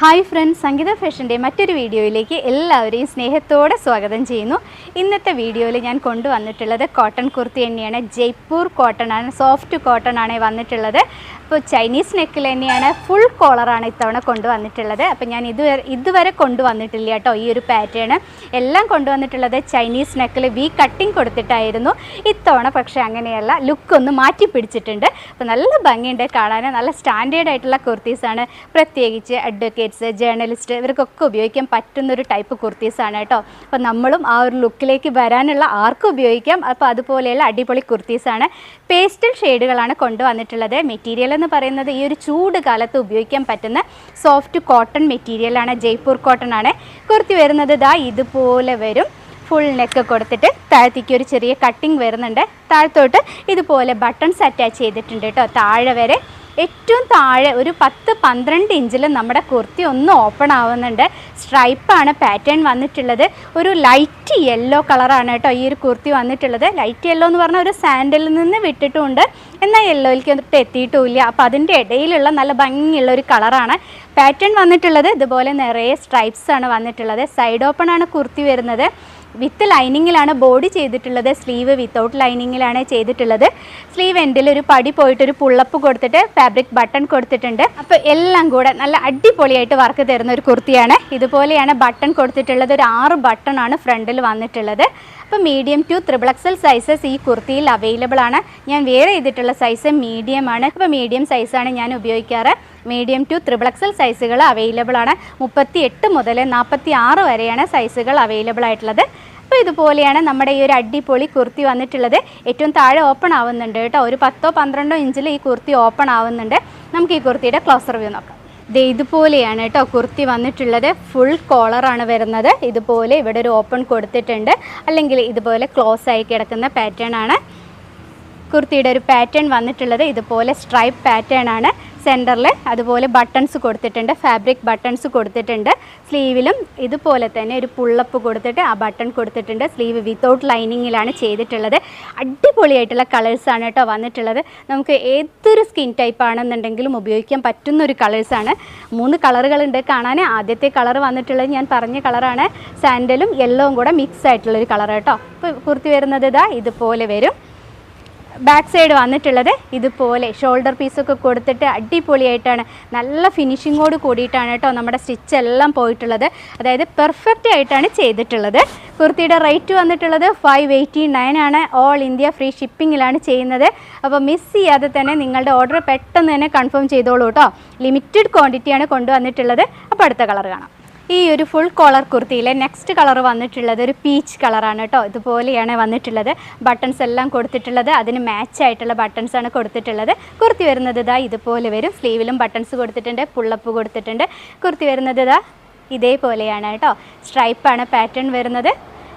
Hi friends, സംഗീത ഫാഷൻ്റെ മറ്റൊരു വീഡിയോയിലേക്ക് എല്ലാവരെയും സ്നേഹത്തോടെ സ്വാഗതം ചെയ്യുന്നു. ഇന്നത്തെ വീഡിയോയിൽ ഞാൻ കൊണ്ടുവന്നിട്ടുള്ളത് കോട്ടൺ കുർത്തി തന്നെയാണ്. ജയ്പൂർ കോട്ടൺ ആണ്, സോഫ്റ്റ് കോട്ടൺ ആണ് വന്നിട്ടുള്ളത്. അപ്പോൾ ചൈനീസ് നെക്കിൽ തന്നെയാണ്, ഫുൾ കോളറാണ് ഇത്തവണ കൊണ്ടുവന്നിട്ടുള്ളത്. അപ്പോൾ ഞാൻ ഇതുവരെ കൊണ്ടുവന്നിട്ടില്ല കേട്ടോ ഈ ഒരു പാറ്റേൺ. എല്ലാം കൊണ്ടുവന്നിട്ടുള്ളത് ചൈനീസ് നെക്കിൽ വി കട്ടിങ് കൊടുത്തിട്ടായിരുന്നു. ഇത്തവണ പക്ഷേ അങ്ങനെയല്ല, ലുക്ക് ഒന്ന് മാറ്റി പിടിച്ചിട്ടുണ്ട്. അപ്പോൾ നല്ല ഭംഗിയുണ്ട് കാണാൻ, നല്ല സ്റ്റാൻഡേർഡ് ആയിട്ടുള്ള കുർത്തീസാണ്. പ്രത്യേകിച്ച് അഡ്വക്കേറ്റ്സ്, ജേർണലിസ്റ്റ് ഇവർക്കൊക്കെ ഉപയോഗിക്കാൻ പറ്റുന്നൊരു ടൈപ്പ് കുർത്തീസാണ് കേട്ടോ. അപ്പോൾ നമ്മളും ആ ഒരു ലുക്കിലേക്ക് വരാനുള്ള ആർക്കും ഉപയോഗിക്കാം. അപ്പോൾ അതുപോലെയുള്ള അടിപൊളി കുർത്തീസാണ്. പേസ്റ്റൽ ഷെയ്ഡുകളാണ് കൊണ്ടുവന്നിട്ടുള്ളത്. മെറ്റീരിയൽ എന്ന് പറയുന്നത് ഈ ഒരു ചൂട് കാലത്ത് ഉപയോഗിക്കാൻ പറ്റുന്ന സോഫ്റ്റ് കോട്ടൺ മെറ്റീരിയലാണ്. ജയ്പൂർ കോട്ടൺ ആണ്. കുർത്തി വരുന്നത് ഇതാ ഇതുപോലെ വരും. ഫുൾ നെക്ക് കൊടുത്തിട്ട് താഴത്തേക്ക് ഒരു ചെറിയ കട്ടിങ് വരുന്നുണ്ട്. താഴത്തോട്ട് ഇതുപോലെ ബട്ടൺസ് അറ്റാച്ച് ചെയ്തിട്ടുണ്ട് കേട്ടോ. താഴെ വരെ ഏറ്റവും താഴെ ഒരു 10-12 ഇഞ്ചിൽ നമ്മുടെ കുർത്തി ഒന്ന് ഓപ്പൺ ആവുന്നുണ്ട്. സ്ട്രൈപ്പാണ് പാറ്റേൺ വന്നിട്ടുള്ളത്. ഒരു ലൈറ്റ് യെല്ലോ കളറാണ് കേട്ടോ ഈ ഒരു കുർത്തി വന്നിട്ടുള്ളത്. ലൈറ്റ് യെല്ലോ എന്ന് പറഞ്ഞാൽ ഒരു സാൻഡലിൽ നിന്ന് വിട്ടിട്ടുമുണ്ട്, എന്നാൽ യെല്ലോയിലേക്ക് എത്തിയിട്ടുമില്ല. അപ്പോൾ അതിൻ്റെ ഇടയിലുള്ള നല്ല ഭംഗിയുള്ള ഒരു കളറാണ് പാറ്റേൺ വന്നിട്ടുള്ളത്. ഇതുപോലെ നിറയെ സ്ട്രൈപ്സ് ആണ് വന്നിട്ടുള്ളത്. സൈഡ് ഓപ്പൺ ആണ് കുർത്തി വരുന്നത്. വിത്ത് ലൈനിങ്ങിലാണ് ബോഡി ചെയ്തിട്ടുള്ളത്. സ്ലീവ് വിത്തൗട്ട് ലൈനിങ്ങിലാണ് ചെയ്തിട്ടുള്ളത്. സ്ലീവ് എൻഡിൽ ഒരു പടി പോയിട്ടൊരു പുള്ളപ്പ് കൊടുത്തിട്ട് ഫാബ്രിക് ബട്ടൺ കൊടുത്തിട്ടുണ്ട്. അപ്പോൾ എല്ലാം കൂടെ നല്ല അടിപൊളിയായിട്ട് വർക്ക് തരുന്ന ഒരു കുർത്തിയാണ്. ഇതുപോലെയാണ് ബട്ടൺ കൊടുത്തിട്ടുള്ളത്. ഒരു 6 ബട്ടണാണ് ഫ്രണ്ടിൽ വന്നിട്ടുള്ളത്. അപ്പോൾ മീഡിയം ടു XXL സൈസസ് ഈ കുർത്തിയിൽ അവൈലബിൾ ആണ്. ഞാൻ വെയർ ചെയ്തിട്ടുള്ള സൈസ് മീഡിയം ആണ്. അപ്പോൾ മീഡിയം സൈസാണ് ഞാൻ ഉപയോഗിക്കാറ്. മീഡിയം ടു XXL സൈസുകൾ അവൈലബിൾ ആണ്. 38 മുതൽ 46 വരെയാണ് സൈസുകൾ അവൈലബിൾ ആയിട്ടുള്ളത്. അപ്പോൾ ഇതുപോലെയാണ് നമ്മുടെ ഈ ഒരു അടിപൊളി കുർത്തി വന്നിട്ടുള്ളത്. ഏറ്റവും താഴെ ഓപ്പൺ ആവുന്നുണ്ട് കേട്ടോ. ഒരു 10-12 ഇഞ്ചിൽ ഈ കുർത്തി ഓപ്പൺ ആവുന്നുണ്ട്. നമുക്ക് ഈ കുർത്തിയുടെ ക്ലോസർ വ്യൂ നോക്കാം. ഇതുപോലെയാണ് കേട്ടോ കുർത്തി വന്നിട്ടുള്ളത്. ഫുൾ കോളറാണ് വരുന്നത്. ഇതുപോലെ ഇവിടെ ഒരു ഓപ്പൺ കൊടുത്തിട്ടുണ്ട്, അല്ലെങ്കിൽ ഇതുപോലെ ക്ലോസ് ആയി കിടക്കുന്ന പാറ്റേൺ ആണ് കുർത്തിയുടെ ഒരു പാറ്റേൺ വന്നിട്ടുള്ളത്. ഇതുപോലെ സ്ട്രൈപ്പ് പാറ്റേൺ ആണ്. സെൻറ്ററിൽ അതുപോലെ ബട്ടൺസ് കൊടുത്തിട്ടുണ്ട്, ഫാബ്രിക് ബട്ടൺസ് കൊടുത്തിട്ടുണ്ട്. സ്ലീവിലും ഇതുപോലെ തന്നെ ഒരു പുള്ളപ്പ് കൊടുത്തിട്ട് ആ ബട്ടൺ കൊടുത്തിട്ടുണ്ട്. സ്ലീവ് വിത്തൗട്ട് ലൈനിങ്ങിലാണ് ചെയ്തിട്ടുള്ളത്. അടിപൊളിയായിട്ടുള്ള കളേഴ്സാണ് കേട്ടോ വന്നിട്ടുള്ളത്. നമുക്ക് ഏതൊരു സ്കിൻ ടൈപ്പ് ആണെന്നുണ്ടെങ്കിലും ഉപയോഗിക്കാൻ പറ്റുന്ന ഒരു കളേഴ്സാണ്. 3 കളറുകളുണ്ട് കാണാൻ. ആദ്യത്തെ കളർ വന്നിട്ടുള്ളത് ഞാൻ പറഞ്ഞ കളറാണ്. സാൻഡലും യെല്ലോവും കൂടെ മിക്സ് ആയിട്ടുള്ളൊരു കളർ കേട്ടോ. ഇപ്പോൾ കുർത്തി വരുന്നത് ഇതാ ഇതുപോലെ വരും. ബാക്ക് സൈഡ് വന്നിട്ടുള്ളത് ഇതുപോലെ ഷോൾഡർ പീസൊക്കെ കൊടുത്തിട്ട് അടിപൊളിയായിട്ടാണ്, നല്ല ഫിനിഷിങ്ങോട് കൂടിയിട്ടാണ് കേട്ടോ നമ്മുടെ സ്റ്റിച്ച് എല്ലാം പോയിട്ടുള്ളത്. അതായത് പെർഫെക്റ്റ് ആയിട്ടാണ് ചെയ്തിട്ടുള്ളത്. കുർത്തിയുടെ റേറ്റ് വന്നിട്ടുള്ളത് 589 ആണ്. ഓൾ ഇന്ത്യ ഫ്രീ ഷിപ്പിങ്ങിലാണ് ചെയ്യുന്നത്. അപ്പോൾ മിസ് ചെയ്യാതെ തന്നെ നിങ്ങളുടെ ഓർഡർ പെട്ടെന്ന് തന്നെ കൺഫേം ചെയ്തോളൂ കേട്ടോ. ലിമിറ്റഡ് ക്വാണ്ടിറ്റിയാണ് കൊണ്ടുവന്നിട്ടുള്ളത്. അപ്പോൾ അടുത്ത കളർ കാണാം. ഈ ഒരു ഫുൾ കോളർ കുർത്തിയിലെ നെക്സ്റ്റ് കളർ വന്നിട്ടുള്ളത് ഒരു പീച്ച് കളറാണ് കേട്ടോ. ഇതുപോലെയാണ് വന്നിട്ടുള്ളത്. ബട്ടൺസ് എല്ലാം കൊടുത്തിട്ടുള്ളത് അതിന് മാച്ച് ആയിട്ടുള്ള ബട്ടൺസാണ് കൊടുത്തിട്ടുള്ളത്. കുർത്തി വരുന്നത് ഇതാ ഇതുപോലെ വരും. സ്ലീവിലും ബട്ടൺസ് കൊടുത്തിട്ടുണ്ട്, പുള്ളപ്പ് കൊടുത്തിട്ടുണ്ട്. കുർത്തി വരുന്നത് ഇതാ ഇതേപോലെയാണ് കേട്ടോ. സ്ട്രൈപ്പാണ് പാറ്റേൺ വരുന്നത്.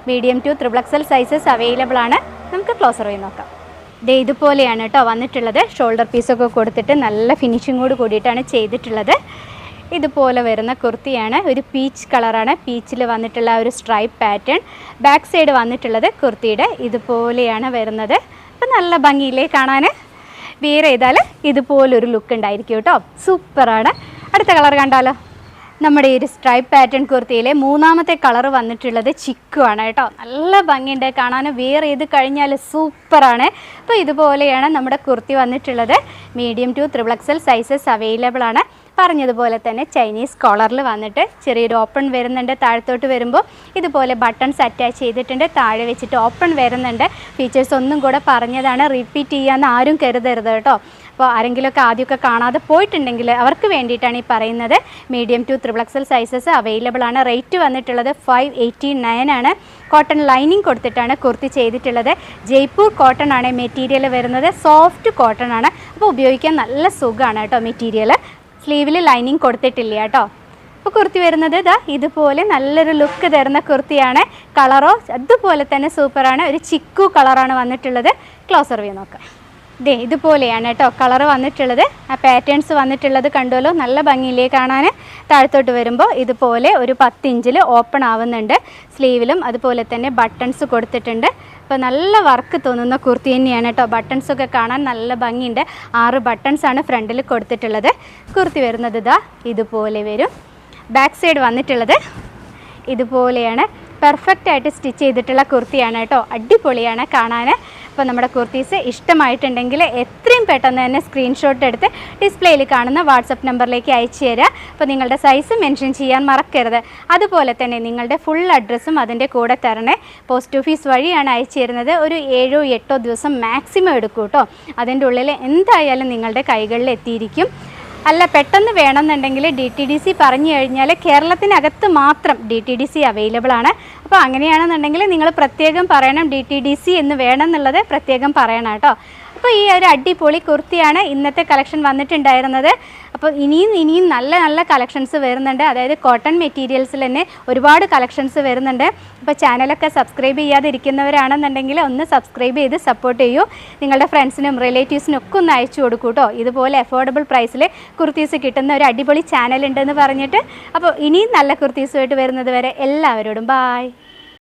Medium to XXL sizes available ആണ്. നമുക്ക് ക്ലോസർ പോയി നോക്കാം. ഇതുപോലെയാണ് കേട്ടോ വന്നിട്ടുള്ളത്. ഷോൾഡർ പീസൊക്കെ കൊടുത്തിട്ട് നല്ല ഫിനിഷിങ്ങോട് കൂടിയിട്ടാണ് ചെയ്തിട്ടുള്ളത്. ഇതുപോലെ വരുന്ന കുർത്തിയാണ്. ഒരു പീച്ച് കളറാണ്. പീച്ചിൽ വന്നിട്ടുള്ള ഒരു സ്ട്രൈപ്പ് പാറ്റേൺ. ബാക്ക് സൈഡ് വന്നിട്ടുള്ളത് കുർത്തിയുടെ ഇതുപോലെയാണ് വരുന്നത്. അപ്പം നല്ല ഭംഗിയില്ലേ കാണാൻ. വെയർ ചെയ്താൽ ഇതുപോലൊരു ലുക്ക് ഉണ്ടായിരിക്കും കേട്ടോ. സൂപ്പറാണ്. അടുത്ത കളർ കണ്ടാലോ. നമ്മുടെ ഈ ഒരു സ്ട്രൈപ്പ് പാറ്റേൺ കുർത്തിയിലെ 3ാമത്തെ കളർ വന്നിട്ടുള്ളത് ചിക്കു ആണ് കേട്ടോ. നല്ല ഭംഗിയുണ്ട് കാണാൻ. വെയർ ചെയ്ത് കഴിഞ്ഞാൽ സൂപ്പറാണ്. അപ്പോൾ ഇതുപോലെയാണ് നമ്മുടെ കുർത്തി വന്നിട്ടുള്ളത്. Medium to XXL sizes available ആണ്. പറഞ്ഞതുപോലെ തന്നെ ചൈനീസ് കോളറിൽ വന്നിട്ട് ചെറിയൊരു ഓപ്പൺ വരുന്നുണ്ട്. താഴത്തോട്ട് വരുമ്പോൾ ഇതുപോലെ ബട്ടൺസ് അറ്റാച്ച് ചെയ്തിട്ടുണ്ട്. താഴെ വെച്ചിട്ട് ഓപ്പൺ വരുന്നുണ്ട്. ഫീച്ചേഴ്സ് ഒന്നും കൂടെ പറഞ്ഞതാണ്, റിപ്പീറ്റ് ചെയ്യാമെന്ന് ആരും കരുതരുത് കേട്ടോ. അപ്പോൾ ആരെങ്കിലുമൊക്കെ ആദ്യമൊക്കെ കാണാതെ പോയിട്ടുണ്ടെങ്കിൽ അവർക്ക് വേണ്ടിയിട്ടാണ് ഈ പറയുന്നത്. Medium to XXL sizes available ആണ്. റേറ്റ് വന്നിട്ടുള്ളത് 589 ആണ്. കോട്ടൺ ലൈനിങ് കൊടുത്തിട്ടാണ് കുർത്തി ചെയ്തിട്ടുള്ളത്. ജയ്പൂർ കോട്ടൺ ആണ് മെറ്റീരിയൽ വരുന്നത്. സോഫ്റ്റ് കോട്ടൺ ആണ്. അപ്പോൾ ഉപയോഗിക്കാൻ നല്ല സുഖമാണ് കേട്ടോ മെറ്റീരിയൽ. സ്ലീവിൽ ലൈനിങ് കൊടുത്തിട്ടില്ല കേട്ടോ. അപ്പോൾ കുർത്തി വരുന്നത് ഇതാ ഇതുപോലെ നല്ലൊരു ലുക്ക് തരുന്ന കുർത്തിയാണ്. കളറോ അതുപോലെ തന്നെ സൂപ്പറാണ്. ഒരു ചിക്കു കളറാണ് വന്നിട്ടുള്ളത്. ക്ലോസർ വ്യൂ നോക്കാം. ഇതുപോലെയാണ് കേട്ടോ കളർ വന്നിട്ടുള്ളത്. ആ പാറ്റേൺസ് വന്നിട്ടുള്ളത് കണ്ടുവല്ലോ. നല്ല ഭംഗിയിലേ കാണാൻ. താഴത്തോട്ട് വരുമ്പോൾ ഇതുപോലെ ഒരു 10 ഇഞ്ചിൽ ഓപ്പൺ ആവുന്നുണ്ട്. സ്ലീവിലും അതുപോലെ തന്നെ ബട്ടൺസ് കൊടുത്തിട്ടുണ്ട്. അപ്പോൾ നല്ല വർക്ക് തോന്നുന്ന കുർത്തി തന്നെയാണ് കേട്ടോ. ബട്ടൺസൊക്കെ കാണാൻ നല്ല ഭംഗിയുണ്ട്. 6 ബട്ടൺസാണ് ഫ്രണ്ടിൽ കൊടുത്തിട്ടുള്ളത്. കുർത്തി വരുന്നത് ഇതാ ഇതുപോലെ വരും. ബാക്ക് സൈഡ് വന്നിട്ടുള്ളത് ഇതുപോലെയാണ്. പെർഫെക്റ്റ് ആയിട്ട് സ്റ്റിച്ച് ചെയ്തിട്ടുള്ള കുർത്തിയാണ് കേട്ടോ. അടിപൊളിയാണ് കാണാൻ. അപ്പോൾ നമ്മുടെ കുർത്തീസ് ഇഷ്ടമായിട്ടുണ്ടെങ്കിൽ എത്രയും പെട്ടെന്ന് തന്നെ സ്ക്രീൻഷോട്ട് എടുത്ത് ഡിസ്പ്ലേയിൽ കാണുന്ന വാട്സപ്പ് നമ്പറിലേക്ക് അയച്ചു തരിക. അപ്പോൾ നിങ്ങളുടെ സൈസ് മെൻഷൻ ചെയ്യാൻ മറക്കരുത്. അതുപോലെ തന്നെ നിങ്ങളുടെ ഫുൾ അഡ്രസ്സും അതിൻ്റെ കൂടെ തരണേ. പോസ്റ്റ് ഓഫീസ് വഴിയാണ് അയച്ചു തരുന്നത്. ഒരു 7-8 ദിവസം മാക്സിമം എടുക്കും കേട്ടോ. അതിൻ്റെ ഉള്ളിൽ എന്തായാലും നിങ്ങളുടെ കൈകളിൽ എത്തിയിരിക്കും. അല്ല, പെട്ടെന്ന് വേണമെന്നുണ്ടെങ്കിൽ DTDC പറഞ്ഞു കഴിഞ്ഞാൽ കേരളത്തിനകത്ത് മാത്രം DTDC അവൈലബിൾ ആണ്. അപ്പോൾ അങ്ങനെയാണെന്നുണ്ടെങ്കിൽ നിങ്ങൾ പ്രത്യേകം പറയണം, DTDC എന്ന് വേണമെന്നുള്ളത് പ്രത്യേകം പറയണം കേട്ടോ. അപ്പോൾ ഈ ഒരു അടിപൊളി കുർത്തിയാണ് ഇന്നത്തെ കളക്ഷൻ വന്നിട്ടുണ്ടായിരുന്നത്. അപ്പോൾ ഇനിയും നല്ല നല്ല കളക്ഷൻസ് വരുന്നുണ്ട്. അതായത് കോട്ടൺ മെറ്റീരിയൽസിൽ തന്നെ ഒരുപാട് കളക്ഷൻസ് വരുന്നുണ്ട്. അപ്പോൾ ചാനലൊക്കെ സബ്സ്ക്രൈബ് ചെയ്യാതിരിക്കുന്നവരാണെന്നുണ്ടെങ്കിൽ ഒന്ന് സബ്സ്ക്രൈബ് ചെയ്ത് സപ്പോർട്ട് ചെയ്യൂ. നിങ്ങളുടെ ഫ്രണ്ട്സിനും റിലേറ്റീവ്സിനും ഒക്കെ ഒന്ന് അയച്ചു കൊടുക്കൂ കേട്ടോ. ഇതുപോലെ അഫോർഡബിൾ പ്രൈസിൽ കുർത്തീസ് കിട്ടുന്ന ഒരു അടിപൊളി ചാനൽ ഉണ്ടെന്ന് പറഞ്ഞിട്ട്. അപ്പോൾ ഇനിയും നല്ല കുർത്തീസുമായിട്ട് വരുന്നത് വരെ എല്ലാവരോടും ബായ്.